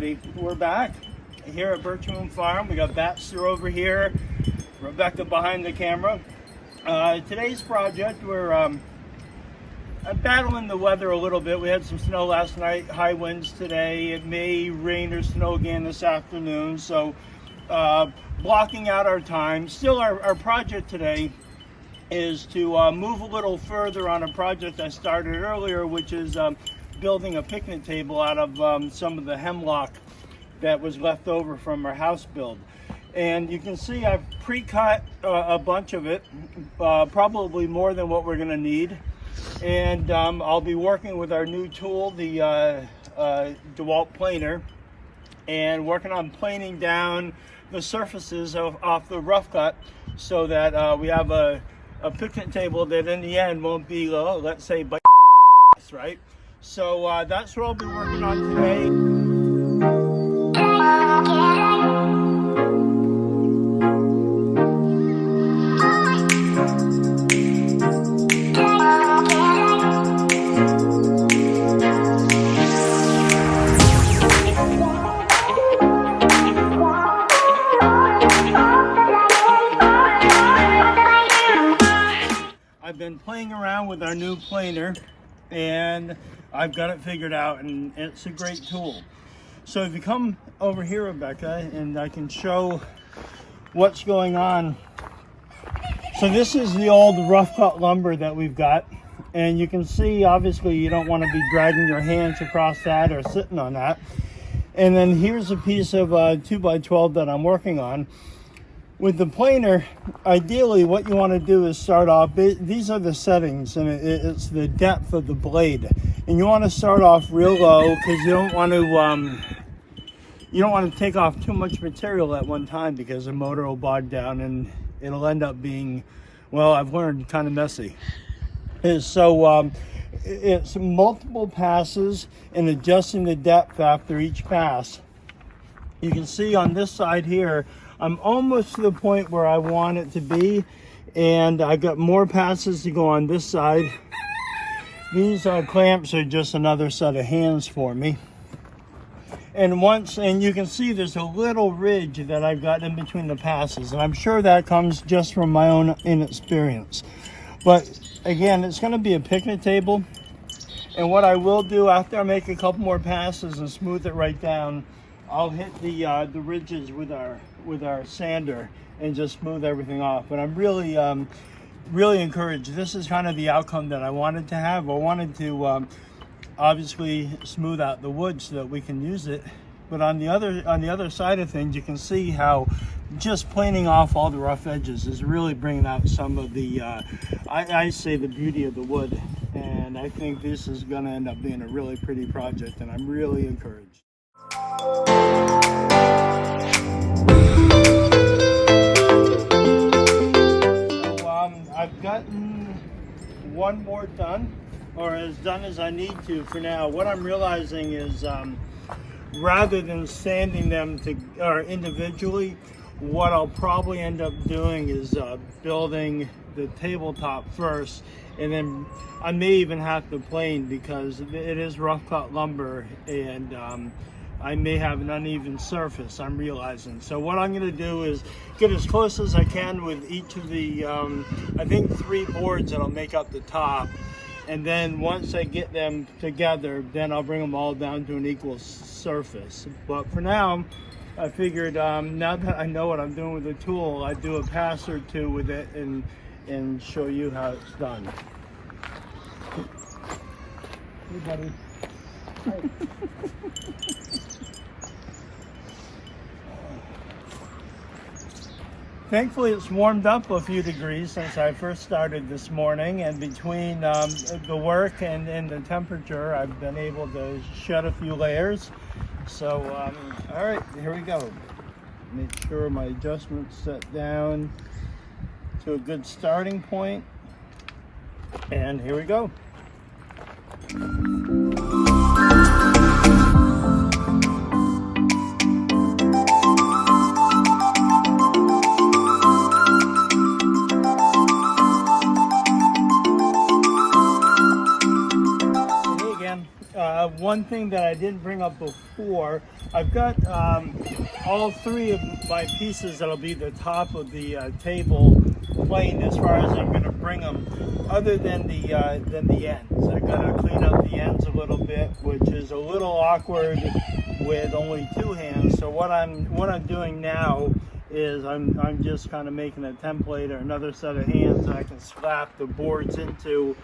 everybody. We're back here at Birch Moon Farm. We got Baxter over here, Rebecca behind the camera. Today's project, we're battling the weather a little bit. We had some snow last night, high winds today. It may rain or snow again this afternoon, so blocking out our time. Still, our project today is to move a little further on a project I started earlier, which is building a picnic table out of some of the hemlock that was left over from our house build. And you can see I've pre-cut a bunch of it, probably more than what we're going to need. And I'll be working with our new tool, the DeWalt planer, and working on planing down the surfaces off the rough cut so that we have a picnic table that in the end won't be, let's say, by right? So that's what I'll be working on today. I've been playing around with our new planer and I've got it figured out, and it's a great tool. So if you come over here, Rebecca, and I can show what's going on. So this is the old rough cut lumber that we've got, and you can see obviously you don't want to be dragging your hands across that or sitting on that. And then here's a piece of 2x12 that I'm working on. With the planer, ideally what you want to do is start off, these are the settings, and it's the depth of the blade. And you want to start off real low because you don't want to take off too much material at one time, because the motor will bog down and it'll end up being, well, I've learned, kind of messy. So it's multiple passes and adjusting the depth after each pass. You can see on this side here, I'm almost to the point where I want it to be, and I got more passes to go on this side. These clamps are just another set of hands for me. And you can see there's a little ridge that I've got in between the passes, and I'm sure that comes just from my own inexperience. But again, it's going to be a picnic table, and what I will do after I make a couple more passes and smooth it right down, I'll hit the ridges with our sander and just smooth everything off. But I'm really encouraged. This is kind of the outcome that I wanted to have. I wanted to obviously smooth out the wood so that we can use it. But on the other side of things, you can see how just planing off all the rough edges is really bringing out some of the, I say, the beauty of the wood. And I think this is going to end up being a really pretty project, and I'm really encouraged. I've gotten one more done, or as done as I need to for now. What I'm realizing is rather than sanding them individually, what I'll probably end up doing is building the tabletop first, and then I may even have to plane, because it is rough cut lumber, and I may have an uneven surface, I'm realizing. So what I'm going to do is get as close as I can with each of the, I think 3 boards that'll make up the top. And then once I get them together, then I'll bring them all down to an equal surface. But for now, I figured now that I know what I'm doing with the tool, I'd do a pass or two with it and show you how it's done. Hey, buddy. Hey. Thankfully, it's warmed up a few degrees since I first started this morning, and between the work and the temperature, I've been able to shed a few layers. So, all right, here we go. Make sure my adjustment's set down to a good starting point, and here we go. one thing that I didn't bring up before, I've got all three of my pieces that'll be the top of the table plane as far as I'm going to bring them, other than the ends. I got to clean up the ends a little bit, which is a little awkward with only two hands. So what I'm doing now is I'm just kind of making a template or another set of hands that I can slap the boards into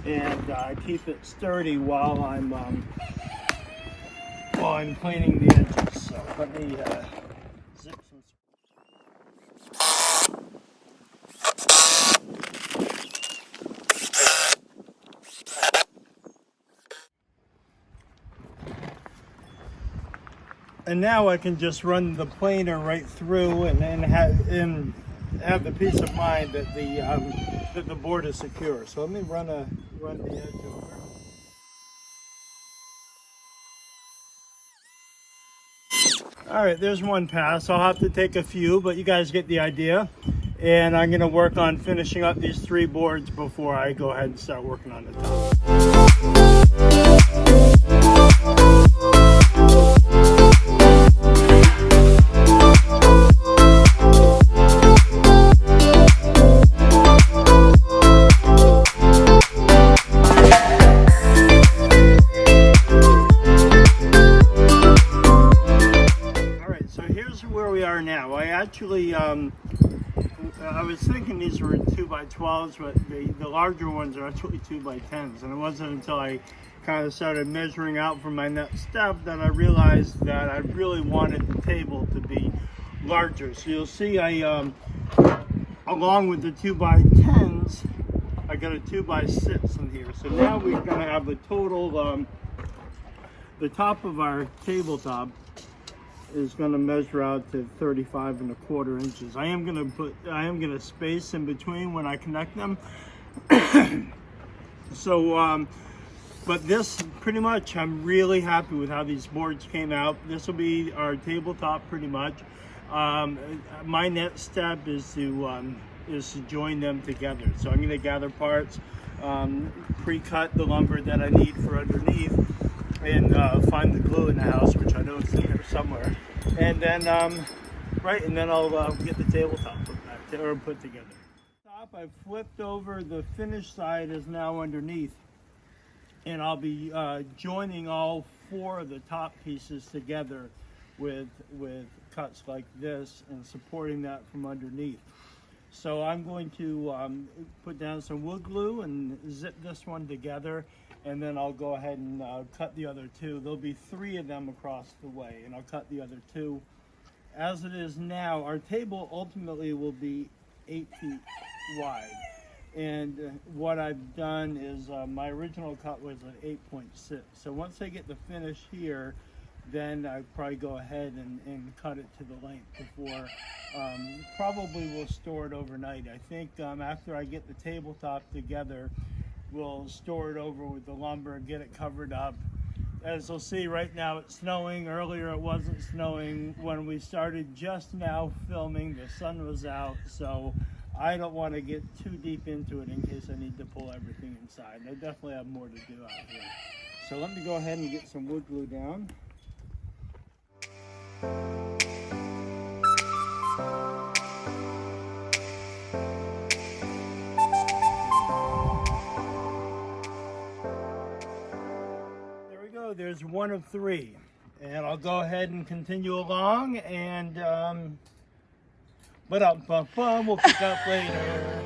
and keep it sturdy while I'm cleaning the edges. So let me zip some. And now I can just run the planer right through and then have the peace of mind that the board is secure. So let me run the edge over. All right, there's one pass. I'll have to take a few, but you guys get the idea. And I'm going to work on finishing up these three boards before I go ahead and start working on the top. Actually, I was thinking these were 2x12s, but the larger ones are actually 2x10s. And it wasn't until I kind of started measuring out for my next step that I realized that I really wanted the table to be larger. So you'll see along with the 2x10s, I got a 2x6 in here. So now we're going to have a total, the top of our tabletop is going to measure out to 35¼ inches. I am going to space in between when I connect them. So, but this pretty much, I'm really happy with how these boards came out. This will be our tabletop pretty much. My next step is to join them together. So I'm going to gather parts, pre-cut the lumber that I need for underneath, and find the glue in the house, which I know is in there somewhere, and then and then I'll get the tabletop put together. Top, I've flipped over. The finished side is now underneath, and I'll be joining all four of the top pieces together with cuts like this and supporting that from underneath. So I'm going to put down some wood glue and zip this one together, and then I'll go ahead and cut the other two. There'll be 3 of them across the way, and I'll cut the other 2. As it is now, our table ultimately will be 8 feet wide. And what I've done is my original cut was an 8.6. So once I get the finish here, then I probably go ahead and cut it to the length before. Probably we'll store it overnight. I think after I get the tabletop together, we'll store it over with the lumber and get it covered up. As you'll see, right now it's snowing. Earlier it wasn't snowing. When we started just now filming, the sun was out, so I don't want to get too deep into it in case I need to pull everything inside. I definitely have more to do out here. So let me go ahead and get some wood glue down. There's 1 of 3, and I'll go ahead and continue along, and we'll pick up later.